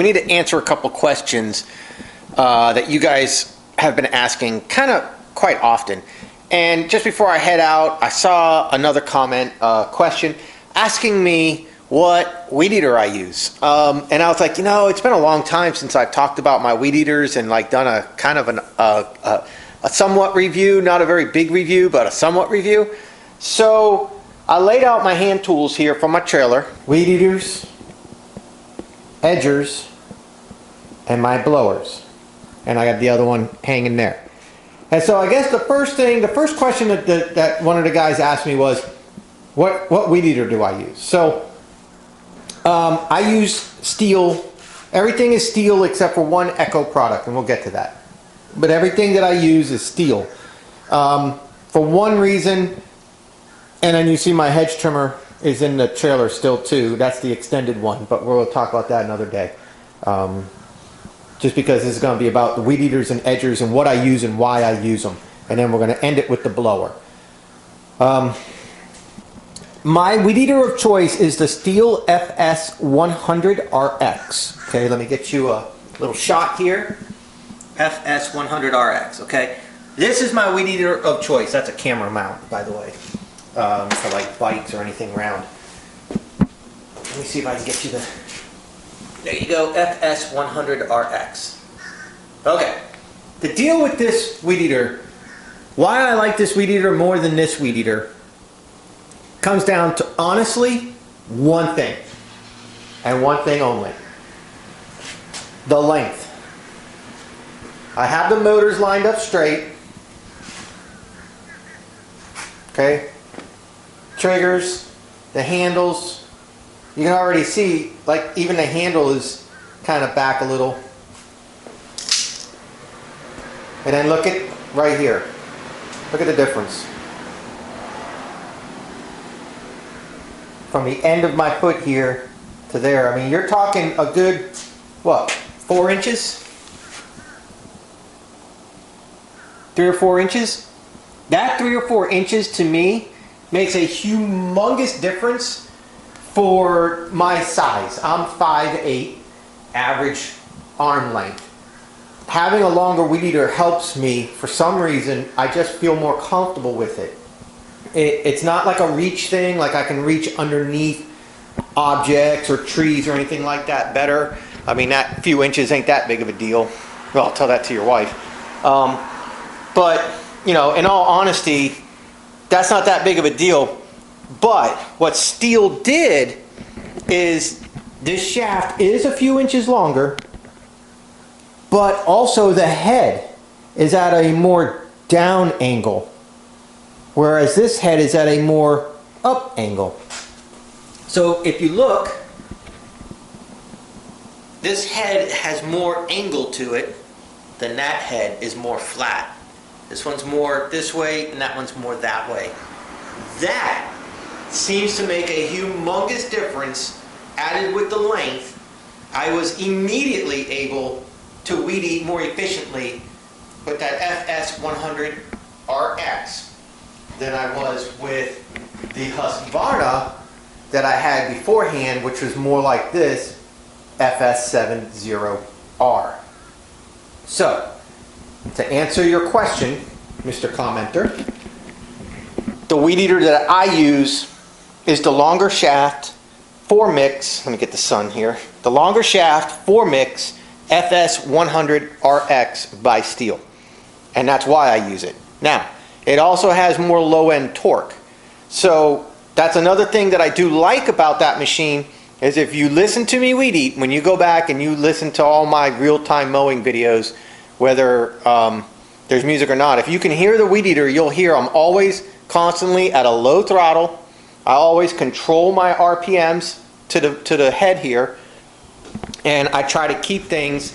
We need to answer a couple questions that you guys have been asking kind of quite often. And just before I head out, I saw another comment, question, asking me what weed eater I use. And I was like, you know, it's been a long time since I've talked about my weed eaters and like done a kind of a somewhat review, not a very big review, but a somewhat review. So I laid out my hand tools here from my trailer. Weed eaters, edgers, and my blowers. And I got the other one hanging there. And so I guess the first question that one of the guys asked me was, what weed eater do I use? So I use steel. Everything is steel except for one Echo product, and we'll get to that. But everything that I use is steel. For one reason, and then you see my hedge trimmer is in the trailer still too. That's the extended one, but we'll talk about that another day. Just because this is going to be about the weed eaters and edgers and what I use and why I use them. And then we're going to end it with the blower. My weed eater of choice is the Stihl FS100RX. Okay, let me get you a little shot here. FS100RX, okay? This is my weed eater of choice. That's a camera mount, by the way, for like bikes or anything round. Let me see if I can get you the... There you go, FS100RX. Okay, the deal with this weed eater, why I like this weed eater more than this weed eater, comes down to honestly one thing, and one thing only: the length. I have the motors lined up straight. Okay, triggers, the handles. You can already see, like, even the handle is kind of back a little. And then look at right here. Look at the difference. From the end of my foot here to there. I mean, you're talking a good, what, 4 inches? 3 or 4 inches? That 3 or 4 inches to me makes a humongous difference for my size. I'm 5'8", average arm length. Having a longer weed eater helps me. For some reason, I just feel more comfortable with it. It's not like a reach thing, like I can reach underneath objects or trees or anything like that better. I mean, that few inches ain't that big of a deal. Well, I'll tell that to your wife. But, you know, in all honesty, that's not that big of a deal. But what Stihl did is this shaft is a few inches longer, but also the head is at a more down angle, whereas this head is at a more up angle. So if you look, this head has more angle to it than that head is more flat. This one's more this way and that one's more that way. That seems to make a humongous difference. Added with the length, I was immediately able to weed eat more efficiently with that FS100RX than I was with the Husqvarna that I had beforehand, which was more like this FS70R. So, to answer your question, Mr. Commenter, the weed eater that I use is the longer shaft 4-mix, let me get the sun here, the longer shaft 4-mix FS100RX by Stihl. And that's why I use it. Now, it also has more low-end torque. So that's another thing that I do like about that machine, is if you listen to me weed eat, when you go back and you listen to all my real-time mowing videos, whether there's music or not, if you can hear the weed eater, you'll hear I'm always constantly at a low throttle. I always control my RPMs to the head here, and I try to keep things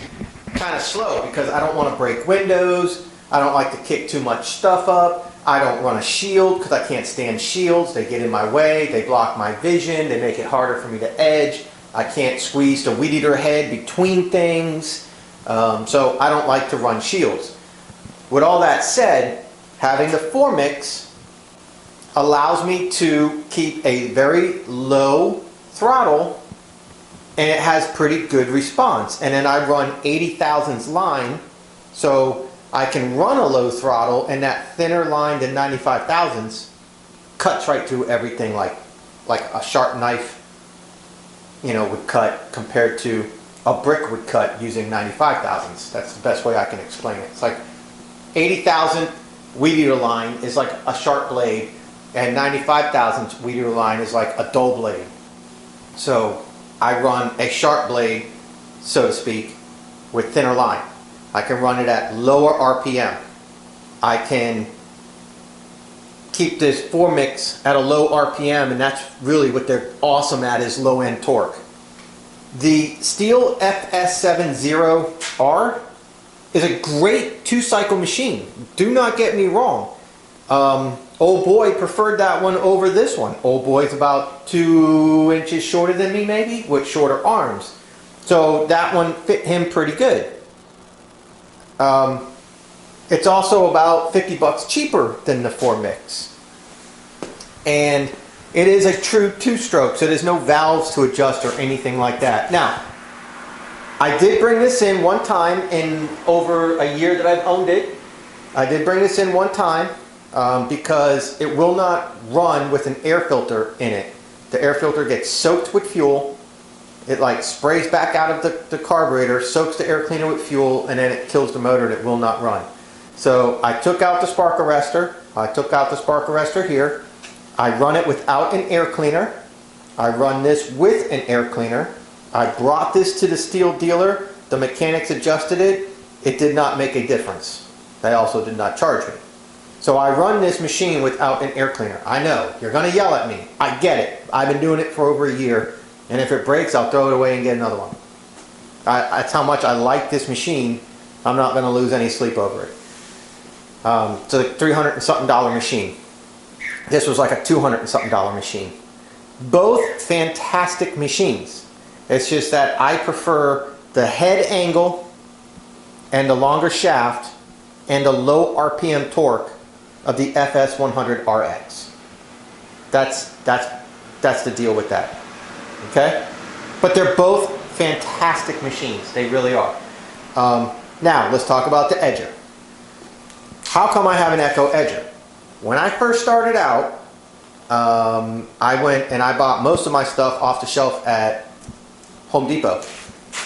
kind of slow because I don't want to break windows. I don't like to kick too much stuff up. I don't run a shield because I can't stand shields. They get in my way. They block my vision. They make it harder for me to edge. I can't squeeze the weed eater head between things. So I don't like to run shields. With all that said, having the 4-mix allows me to keep a very low throttle and it has pretty good response. And then I run 80,000s line, so I can run a low throttle, and that thinner line than 95,000s cuts right through everything like a sharp knife, you know, would cut compared to a brick would cut using 95,000s. That's the best way I can explain it. It's like 80,000 Weedeater line is like a sharp blade, and 95,000 Weedeater line is like a dull blade. So I run a sharp blade, so to speak, with thinner line. I can run it at lower RPM. I can keep this 4-mix at a low RPM, and that's really what they're awesome at, is low end torque. The Steel FS70R is a great 2-cycle machine. Do not get me wrong. Old boy preferred that one over this one. Old boy's about 2 inches shorter than me, maybe, with shorter arms. So that one fit him pretty good. It's also about 50 bucks cheaper than the 4-mix. And it is a true 2-stroke, so there's no valves to adjust or anything like that. Now, I did bring this in one time in over a year that I've owned it. I did bring this in one time because it will not run with an air filter in it. The air filter gets soaked with fuel. It like sprays back out of the carburetor, soaks the air cleaner with fuel, and then it kills the motor and it will not run. So I took out the spark arrestor. I took out the spark arrestor here. I run it without an air cleaner. I run this with an air cleaner. I brought this to the steel dealer. The mechanics adjusted it. It did not make a difference. They also did not charge me. So I run this machine without an air cleaner. I know, you're going to yell at me. I get it. I've been doing it for over a year. And if it breaks, I'll throw it away and get another one. That's how much I like this machine. I'm not going to lose any sleep over it. It's a $300 and something machine. This was like a $200 and something machine. Both fantastic machines. It's just that I prefer the head angle and the longer shaft and the low RPM torque of the FS100RX. That's the deal with that. Okay? But they're both fantastic machines. They really are. Now, let's talk about the edger. How come I have an Echo edger? When I first started out, I went and I bought most of my stuff off the shelf at Home Depot.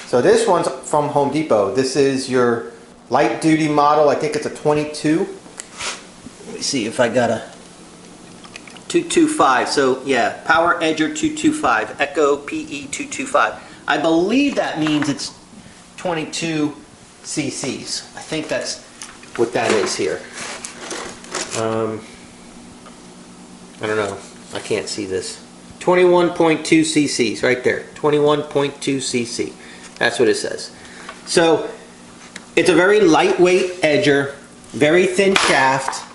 So this one's from Home Depot. This is your light duty model. I think it's a 22. Let me see if I got a 225. So yeah, Power Edger 225, Echo PE 225. I believe that means it's 22 cc's. I think that's what that is here. I don't know. I can't see this. 21.2 cc's right there. 21.2 cc. That's what it says. So it's a very lightweight edger, very thin shaft,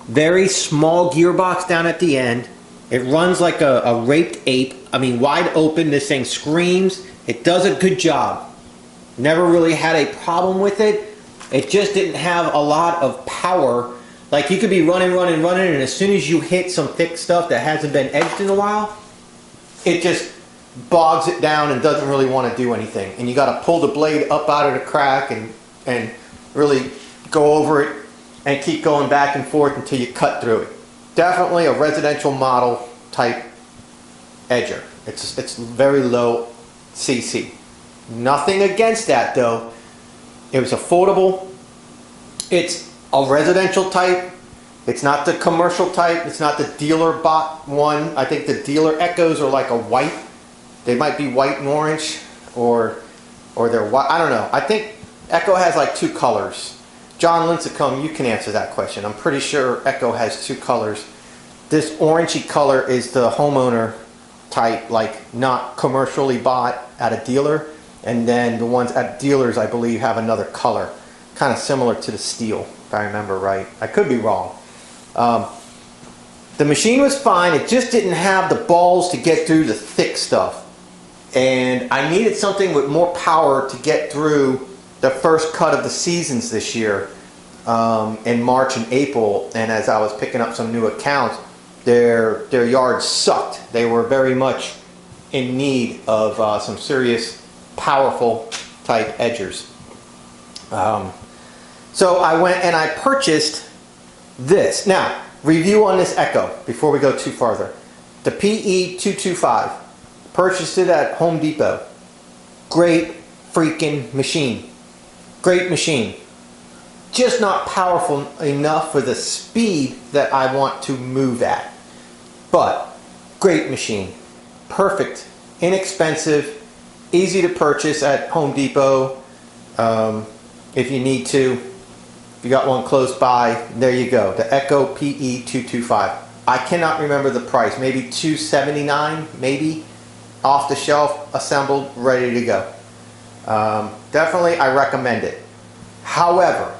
very small gearbox down at the end. It runs like a raped ape. I mean, wide open. This thing screams. It does a good job. Never really had a problem with it. It just didn't have a lot of power. Like you could be running, and as soon as you hit some thick stuff that hasn't been edged in a while, it just bogs it down and doesn't really want to do anything. And you got to pull the blade up out of the crack and really go over it and keep going back and forth until you cut through it. Definitely a residential model type edger. It's very low cc. Nothing against that though. It was affordable. It's a residential type. It's not the commercial type. It's not the dealer bought one. I think the dealer Echoes are like a white. They might be white and orange, or they're white. I don't know. I think Echo has like 2 colors. John Lincecum, you can answer that question. I'm pretty sure Echo has 2 colors. This orangey color is the homeowner type, like not commercially bought at a dealer. And then the ones at dealers, I believe, have another color. Kind of similar to the steel, if I remember right. I could be wrong. The machine was fine. It just didn't have the balls to get through the thick stuff. And I needed something with more power to get through the first cut of the seasons this year in March and April. And as I was picking up some new accounts, their yards sucked. They were very much in need of some serious, powerful type edgers. So I went and I purchased this. Now, review on this Echo before we go too farther. The PE225. Purchased it at Home Depot. Great freaking machine. Great machine. Just not powerful enough for the speed that I want to move at. But great machine. Perfect. Inexpensive. Easy to purchase at Home Depot. If you need to. If you got one close by, there you go. The Echo PE225. I cannot remember the price. Maybe $279, maybe. Off the shelf, assembled, ready to go. Definitely, I recommend it. However,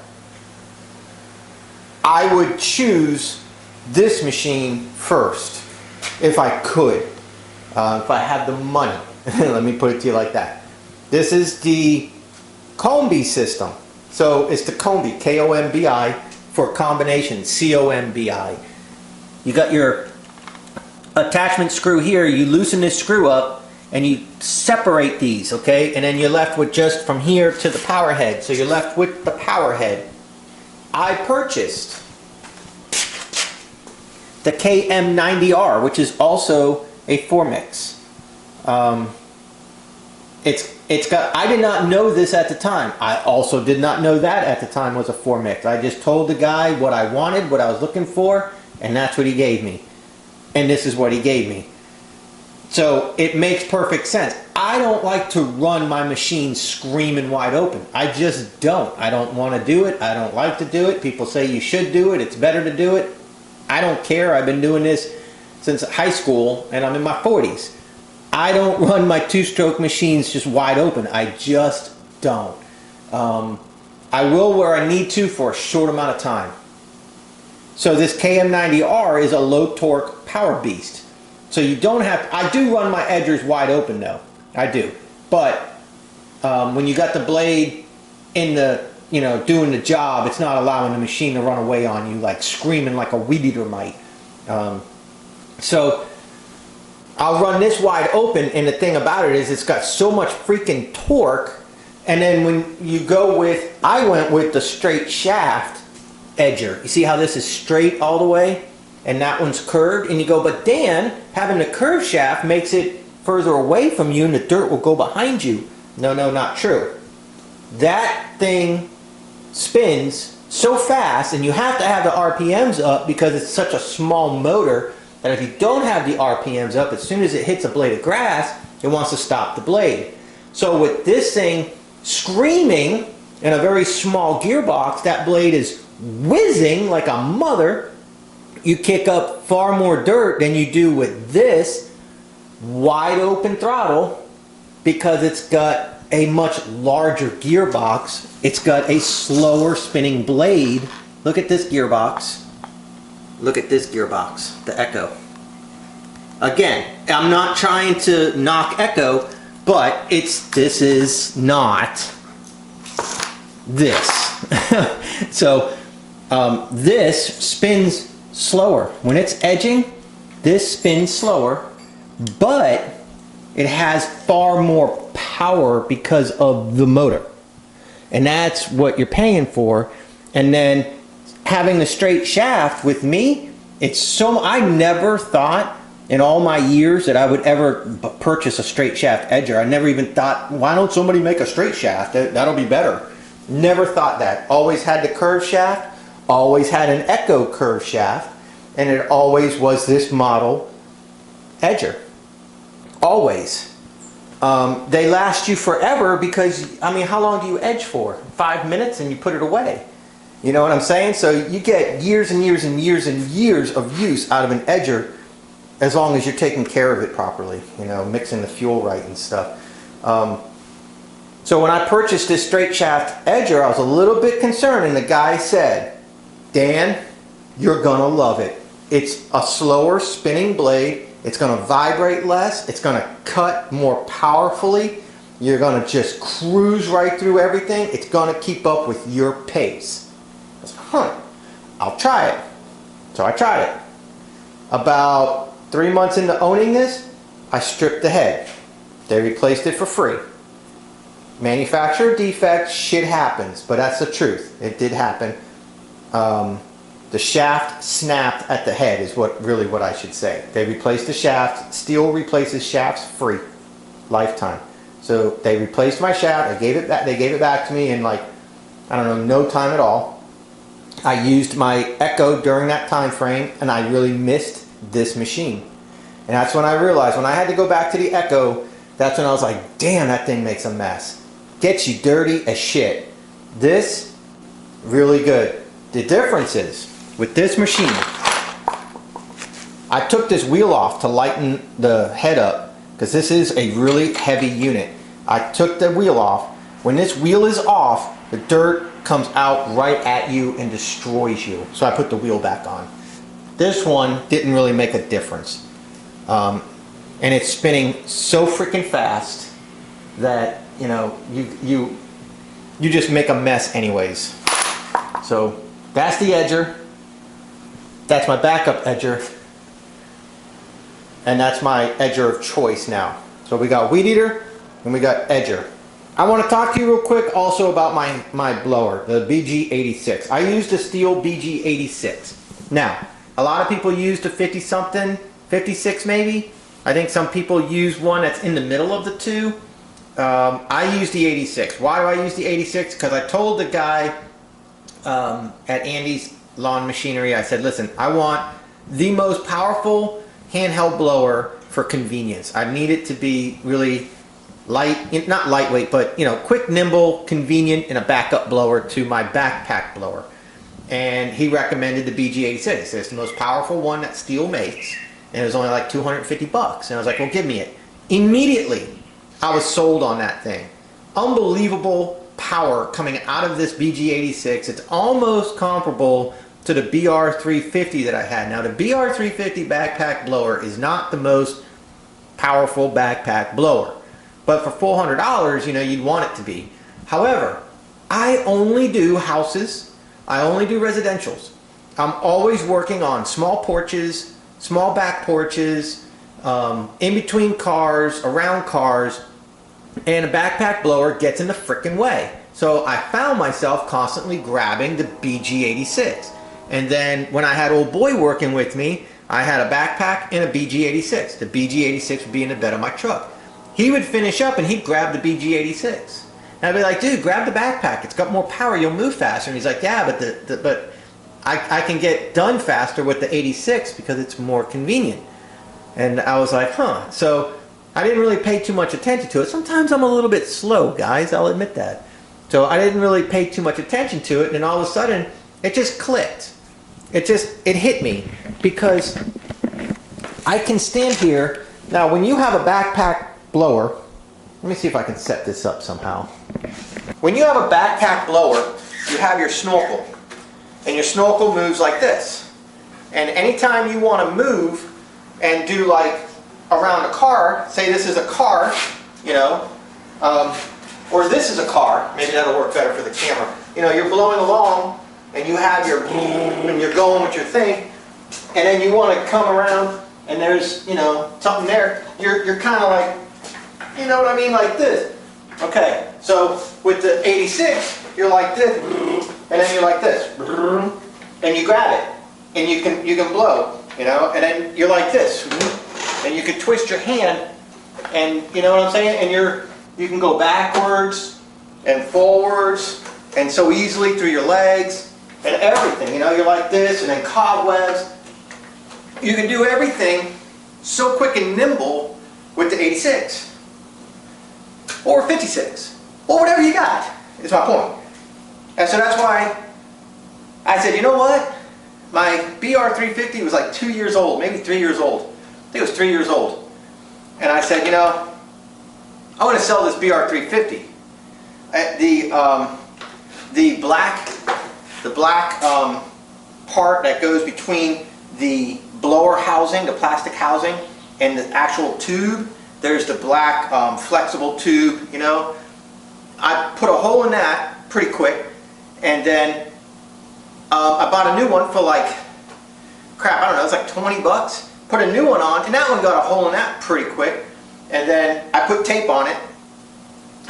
I would choose this machine first, if I could, if I had the money. Let me put it to you like that. This is the Combi system. So it's the Combi, K-O-M-B-I, for combination, C-O-M-B-I. You got your attachment screw here. You loosen this screw up and you separate these, okay? And then you're left with just from here to the power head. So you're left with the power head. I purchased the KM90R, which is also a 4-mix. It's got, I did not know this at the time. I also did not know that at the time was a 4-mix. I just told the guy what I wanted, what I was looking for, and that's what he gave me. And this is what he gave me. So it makes perfect sense. I don't like to run my machine screaming wide open. I just don't. I don't want to do it. I don't like to do it. People say you should do it. It's better to do it. I don't care. I've been doing this since high school and I'm in my 40s. I don't run my two-stroke machines just wide open. I just don't. I will where I need to for a short amount of time. So this KM90R is a low torque power beast. So you don't have, I do run my edgers wide open though. I do. But when you got the blade in the, you know, doing the job, it's not allowing the machine to run away on you like screaming like a Weedeater might. So I'll run this wide open, and the thing about it is it's got so much freaking torque. And then when you go with, I went with the straight shaft edger. You see how this is straight all the way and that one's curved, and you go, but Dan, having the curved shaft makes it further away from you and the dirt will go behind you. No, not true. That thing spins so fast, and you have to have the RPMs up because it's such a small motor that if you don't have the RPMs up, as soon as it hits a blade of grass, it wants to stop the blade. So with this thing screaming in a very small gearbox, that blade is whizzing like a mother. You kick up far more dirt than you do with this wide open throttle because it's got a much larger gearbox. It's got a slower spinning blade. Look at this gearbox. Look at this gearbox, the Echo. Again, I'm not trying to knock Echo, but this is not this. So this spins slower. When it's edging, this spins slower, but it has far more power because of the motor. And that's what you're paying for. And then having the straight shaft with me, it's so, I never thought in all my years that I would ever purchase a straight shaft edger. I never even thought, why don't somebody make a straight shaft? That'll be better. Never thought that. Always had the curved shaft, always had an Echo curved shaft, and it always was this model edger. Always. They last you forever because, I mean, how long do you edge for? 5 minutes and you put it away. You know what I'm saying? So you get years and years and years and years of use out of an edger as long as you're taking care of it properly, you know, mixing the fuel right and stuff. So when I purchased this straight shaft edger, I was a little bit concerned, and the guy said, Dan, you're gonna love it. It's a slower spinning blade. It's going to vibrate less. It's going to cut more powerfully. You're going to just cruise right through everything. It's going to keep up with your pace. I said, I'll try it. So I tried it. About 3 months into owning this, I stripped the head. They replaced it for free. Manufacturer defect, shit happens, but that's the truth. It did happen. The shaft snapped at the head is what I should say. They replaced the shaft. Steel replaces shafts free, lifetime. So they replaced my shaft. They gave it back to me in like, I don't know, no time at all. I used my Echo during that time frame, and I really missed this machine. And that's when I realized, when I had to go back to the Echo, that's when I was like, damn, that thing makes a mess. Gets you dirty as shit. This, really good. The difference is, with this machine, I took this wheel off to lighten the head up, because this is a really heavy unit. I took the wheel off. When this wheel is off, the dirt comes out right at you and destroys you. So I put the wheel back on. This one didn't really make a difference. And it's spinning so freaking fast that, you know, you just make a mess anyways. So that's the edger. That's my backup edger. And that's my edger of choice now. So we got Weedeater and we got edger. I want to talk to you real quick also about my blower, the BG86. I used a steel BG86. Now, a lot of people use the 50 something, 56 maybe. I think some people use one that's in the middle of the two. I use the 86. Why do I use the 86? Because I told the guy at Andy's Lawn Machinery, I said, listen, I want the most powerful handheld blower for convenience. I need it to be really light, not lightweight, but you know, quick, nimble, convenient, and a backup blower to my backpack blower. And he recommended the BG86. It's the most powerful one that Steel makes, and it was only like 250 bucks. And I was like, well, give me it. Immediately, I was sold on that thing. Unbelievable power coming out of this BG86. It's almost comparable to the BR350 that I had. Now, the BR350 backpack blower is not the most powerful backpack blower. But for $400, you know, you'd want it to be. However, I only do houses. I only do residentials. I'm always working on small porches, small back porches, in between cars, around cars, and a backpack blower gets in the frickin' way. So I found myself constantly grabbing the BG86. And then when I had old boy working with me, I had a backpack and a BG86. The BG86 would be in the bed of my truck. He would finish up and he'd grab the BG86. And I'd be like, dude, grab the backpack. It's got more power. You'll move faster. And he's like, yeah, but I can get done faster with the 86 because it's more convenient. And I was like, huh. So I didn't really pay too much attention to it. Sometimes I'm a little bit slow, guys. I'll admit that. So I didn't really pay too much attention to it. And all of a sudden, it just clicked. It hit me because I can stand here. Now, when you have a backpack blower, let me see if I can set this up somehow. When you have a backpack blower, you have your snorkel, and your snorkel moves like this. And anytime you want to move and do like around a car, say this is a car, you know, or this is a car, maybe that'll work better for the camera. You know, you're blowing along and you have your and you're going with your thing, and then you want to come around and there's, you know, something there. You're kind of like, you know what I mean, like this. Okay, so with the 86, you're like this, and then you're like this, and you grab it, and you can blow, you know, and then you're like this, and you can twist your hand, and you know what I'm saying, and you can go backwards and forwards, and so easily through your legs and everything, you know, you're like this, and then cobwebs. You can do everything so quick and nimble with the 86. Or 56, or whatever you got, is my point. And so that's why I said, you know what? My BR350 was like 2 years old, maybe 3 years old. I think it was 3 years old. And I said, you know, I want to sell this BR350. The black part that goes between the blower housing, the plastic housing, and the actual tube, there's the black flexible tube, you know. I put a hole in that pretty quick, and then I bought a new one for like, crap, I don't know, it's like 20 bucks. put a new one on, and that one got a hole in that pretty quick. And then I put tape on it.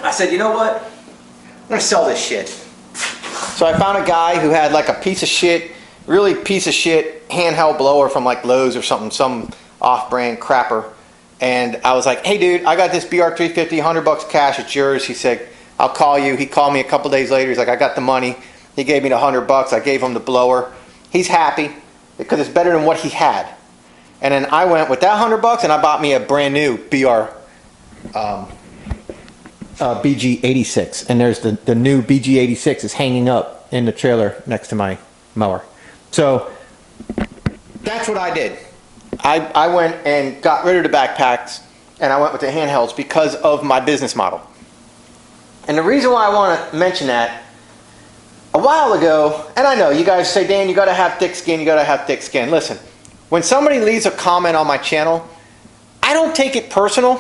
I said, you know what? I'm gonna sell this shit. So I found a guy who had like a piece of shit, really piece of shit handheld blower from like Lowe's or something, some off-brand crapper. And I was like, hey dude, I got this BR350, $100 cash, it's yours. He said, I'll call you. He called me a couple days later. He's like, I got the money. He gave me the $100. I gave him the blower. He's happy because it's better than what he had. And then I went with that $100 and I bought me a brand new BG86. And there's the new BG86 is hanging up in the trailer next to my mower. So that's what I did. I went and got rid of the backpacks and I went with the handhelds because of my business model. And the reason why I want to mention that, a while ago, and I know you guys say, Dan, you got to have thick skin, you got to have thick skin. Listen, when somebody leaves a comment on my channel, I don't take it personal.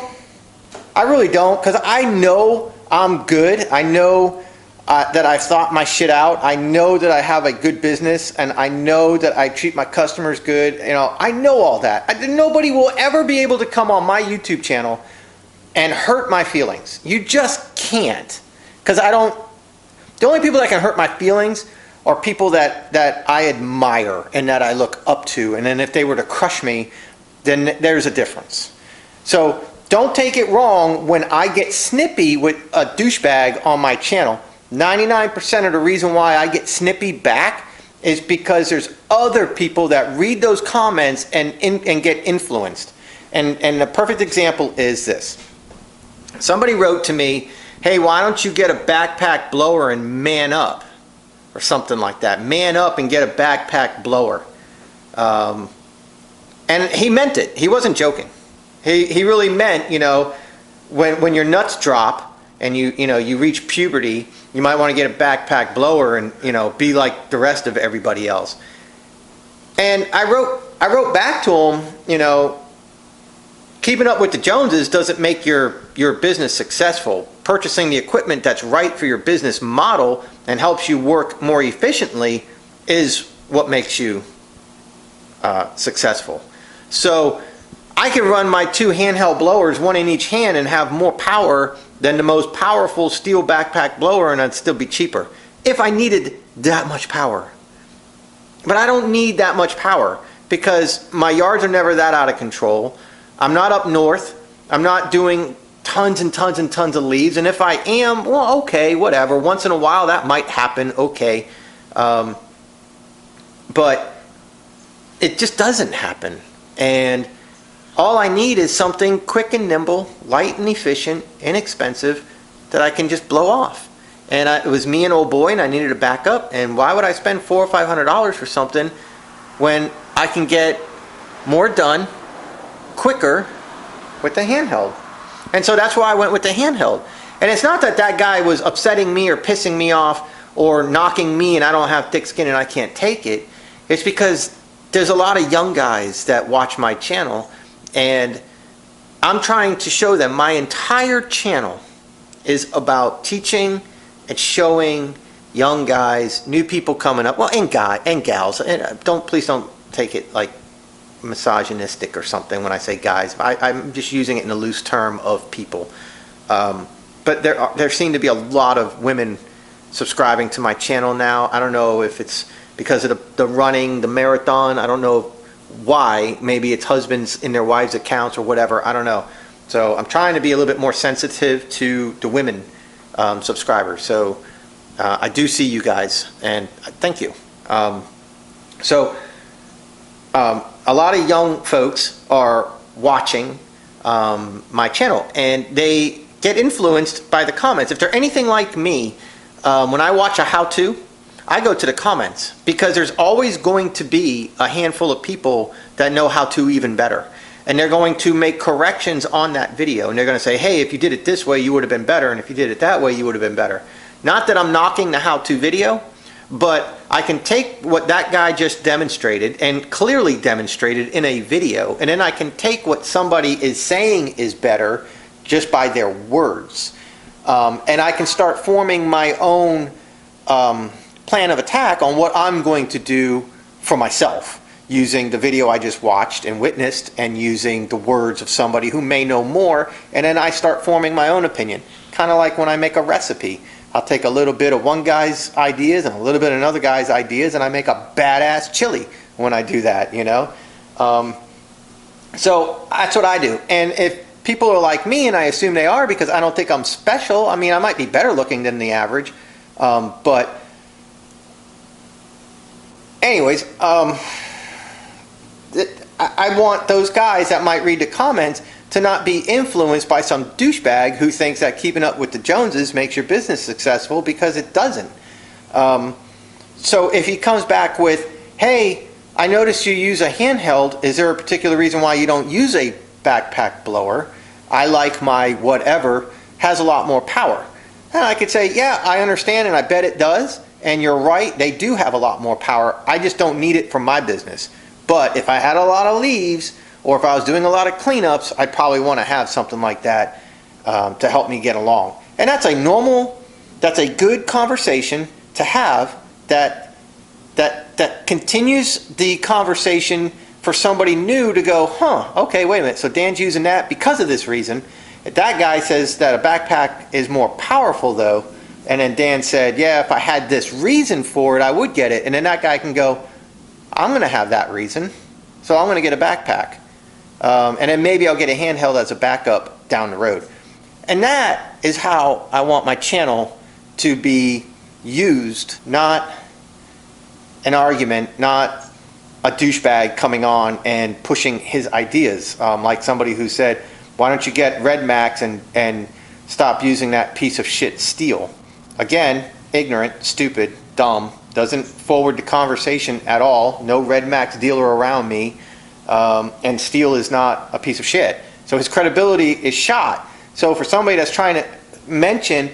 I really don't, because I know I'm good. I know that I've thought my shit out. I know that I have a good business, and I know that I treat my customers good. You know, I know all that. Nobody will ever be able to come on my YouTube channel and hurt my feelings. You just can't, because I don't. The only people that can hurt my feelings are people that I admire and that I look up to. And then if they were to crush me, then there's a difference. So don't take it wrong when I get snippy with a douchebag on my channel. 99% of the reason why I get snippy back is because there's other people that read those comments and get influenced. And the perfect example is this. Somebody wrote to me, hey, why don't you get a backpack blower and man up? Or something like that. Man up and get a backpack blower. And he meant it. He wasn't joking. He really meant, you know, when your nuts drop and you reach puberty, you might want to get a backpack blower and, you know, be like the rest of everybody else. And I wrote back to him, you know, keeping up with the Joneses doesn't make your business successful. Purchasing the equipment that's right for your business model and helps you work more efficiently is what makes you successful. So I can run my two handheld blowers, one in each hand, and have more power than the most powerful steel backpack blower, and I'd still be cheaper if I needed that much power. But I don't need that much power because my yards are never that out of control. I'm not up north. I'm not doing tons and tons and tons of leaves. And if I am, well, okay, whatever. Once in a while, that might happen, okay. But it just doesn't happen. And all I need is something quick and nimble, light and efficient, inexpensive, that I can just blow off. And it was me and old boy, and I needed a backup. And why would I spend $400 or $500 for something when I can get more done quicker with the handheld? And so that's why I went with the handheld. And it's not that that guy was upsetting me or pissing me off or knocking me and I don't have thick skin and I can't take it. It's because there's a lot of young guys that watch my channel, and I'm trying to show them my entire channel is about teaching and showing young guys, new people coming up, well, and gals, and please don't take it like misogynistic or something when I say guys. I'm just using it in a loose term of people. But there seem to be a lot of women subscribing to my channel now. I don't know if it's because of the running, the marathon. I don't know why. Maybe it's husbands in their wives' accounts or whatever. I don't know. So I'm trying to be a little bit more sensitive to the women subscribers. So I do see you guys, and thank you. A lot of young folks are watching my channel, and they get influenced by the comments. If they're anything like me, when I watch a how-to, I go to the comments because there's always going to be a handful of people that know how to even better. And they're going to make corrections on that video, and they're going to say, hey, if you did it this way, you would have been better, and if you did it that way, you would have been better. Not that I'm knocking the how-to video, but I can take what that guy just demonstrated and clearly demonstrated in a video, and then I can take what somebody is saying is better just by their words. And I can start forming my own plan of attack on what I'm going to do for myself using the video I just watched and witnessed and using the words of somebody who may know more, and then I start forming my own opinion. Kind of like when I make a recipe. I'll take a little bit of one guy's ideas and a little bit of another guy's ideas, and I make a badass chili when I do that, you know? So that's what I do. And if people are like me, and I assume they are because I don't think I'm special, I mean, I might be better looking than the average, but anyways, I want those guys that might read the comments to not be influenced by some douchebag who thinks that keeping up with the Joneses makes your business successful, because it doesn't. So if he comes back with, hey, I noticed you use a handheld, is there a particular reason why you don't use a backpack blower? I like my whatever, has a lot more power. And I could say, yeah, I understand, and I bet it does, and you're right, they do have a lot more power. I just don't need it for my business. But if I had a lot of leaves, or if I was doing a lot of cleanups, I'd probably want to have something like that to help me get along. And that's a good conversation to have that continues the conversation for somebody new to go, huh, okay, wait a minute, so Dan's using that because of this reason. If that guy says that a backpack is more powerful though, and then Dan said, yeah, if I had this reason for it, I would get it. And then that guy can go, I'm going to have that reason, so I'm going to get a backpack. And then maybe I'll get a handheld as a backup down the road. And that is how I want my channel to be used, not an argument, not a douchebag coming on and pushing his ideas. Like somebody who said, why don't you get Red Max and stop using that piece of shit steel? Again, ignorant, stupid, dumb, doesn't forward the conversation at all. No Red Max dealer around me. And steel is not a piece of shit. So his credibility is shot. So for somebody that's trying to mention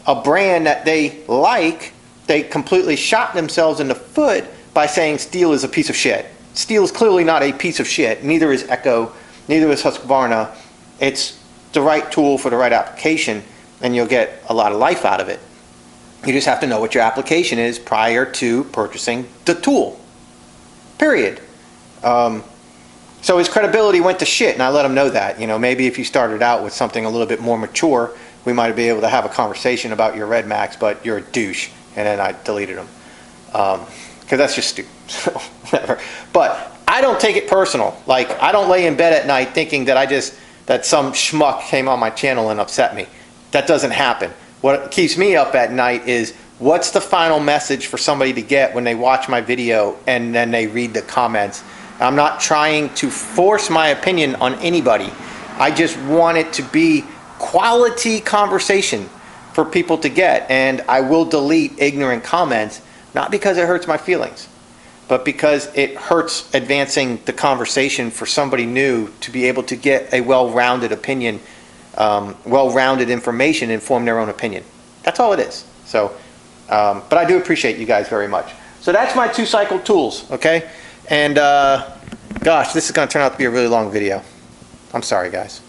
a brand that they like, they completely shot themselves in the foot by saying steel is a piece of shit. Steel is clearly not a piece of shit. Neither is Echo, neither is Husqvarna. It's the right tool for the right application, and you'll get a lot of life out of it. You just have to know what your application is prior to purchasing the tool. Period. So his credibility went to shit, and I let him know that. You know, maybe if you started out with something a little bit more mature, we might be able to have a conversation about your Red Max, but you're a douche. And then I deleted him. Because that's just stupid. So, whatever. But I don't take it personal. Like, I don't lay in bed at night thinking that some schmuck came on my channel and upset me. That doesn't happen. What keeps me up at night is, what's the final message for somebody to get when they watch my video and then they read the comments? I'm not trying to force my opinion on anybody. I just want it to be quality conversation for people to get, and I will delete ignorant comments, not because it hurts my feelings, but because it hurts advancing the conversation for somebody new to be able to get a well-rounded opinion, well-rounded information, and form their own opinion. That's all it is. So, but I do appreciate you guys very much. So that's my 2-cycle tools, okay? And gosh, this is going to turn out to be a really long video. I'm sorry, guys.